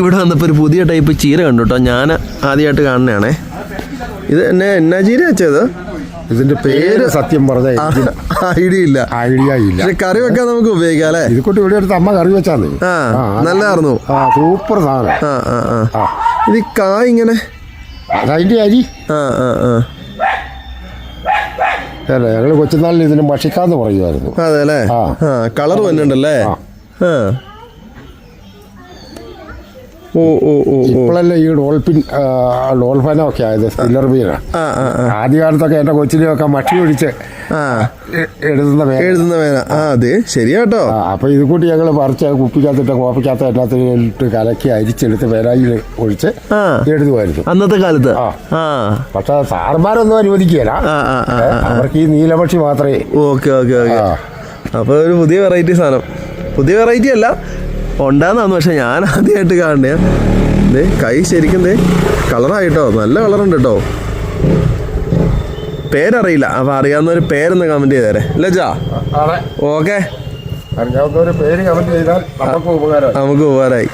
ഇവിടെ വന്നപ്പോൾ ഒരു പുതിയ ടൈപ്പ് ചീര കണ്ടു കേട്ടോ. ഞാൻ ആദ്യമായിട്ട് കാണുന്നതാണേ. ഇത് എന്നാ ചീര വെച്ചത്? ഇതിന്റെ പേര് സത്യം പറഞ്ഞ ഐഡിയ ഇല്ല. പക്ഷെ കറി വെക്കാൻ നമുക്ക് ഉപയോഗിക്കാം അല്ലേ? ഇത് കൂട്ടി ഇവിടെ അടുത്ത് അമ്മ കറി വെച്ചാൽ നല്ലതായിരുന്നു. സൂപ്പർ സാധനം. ഇത് കായ് ഇങ്ങനെ അതിന്റെ അരി അല്ലേ? ഞങ്ങള് കൊച്ചുനാളിൽ ഇതിന് ഭക്ഷിക്കാന്ന് പറയുമായിരുന്നു. അതെ അല്ലേ? കളർ വന്നിട്ടുണ്ടല്ലേ? ഇപ്പോഴല്ലേ ഈ ഡോൾഫിനൊക്കെ ആയത് സ്പില്ലർ മീനാ. ആദ്യകാലത്തൊക്കെ എന്റെ കൊച്ചിനെയൊക്കെ മഷി ഒഴിച്ച് എഴുതുന്ന വേന. അതെ ശരിയാട്ടോ. അപ്പൊ ഇത് കൂട്ടി ഞങ്ങള് പറിച്ച് കുപ്പിക്കകത്തിട്ട് കോപ്പയ്ക്കകത്ത് എല്ലാത്തിട്ട് കലക്കി അരിച്ചെടുത്ത് വേലായിൽ ഒഴിച്ച് എഴുതുമായിരുന്നു അന്നത്തെ കാലത്ത്. പക്ഷെ സാറന്മാരൊന്നും അനുവദിക്കുകയില്ല, അവർക്ക് ഈ നീലപക്ഷി മാത്രമേ. ഓക്കെ. അപ്പൊ ഒരു പുതിയ വെറൈറ്റി സാധനം. പുതിയ വെറൈറ്റി അല്ല, ഉണ്ടാകുന്നതാണ്. പക്ഷെ ഞാൻ ആദ്യമായിട്ട് കാണണേ. ദേ കൈ ശരിക്കും ദേ കളറായിട്ടോ, നല്ല കളറുണ്ട് കേട്ടോ. പേരറിയില്ല, അപ്പൊ അറിയാവുന്നൊരു പേരൊന്ന് കമന്റ് ചെയ്തേരെ ലജാ. ഓക്കെ, അറിയാവുന്നവര് പേര് കമന്റ് ചെയ്താൽ നമുക്ക് ഉപകാരമായി.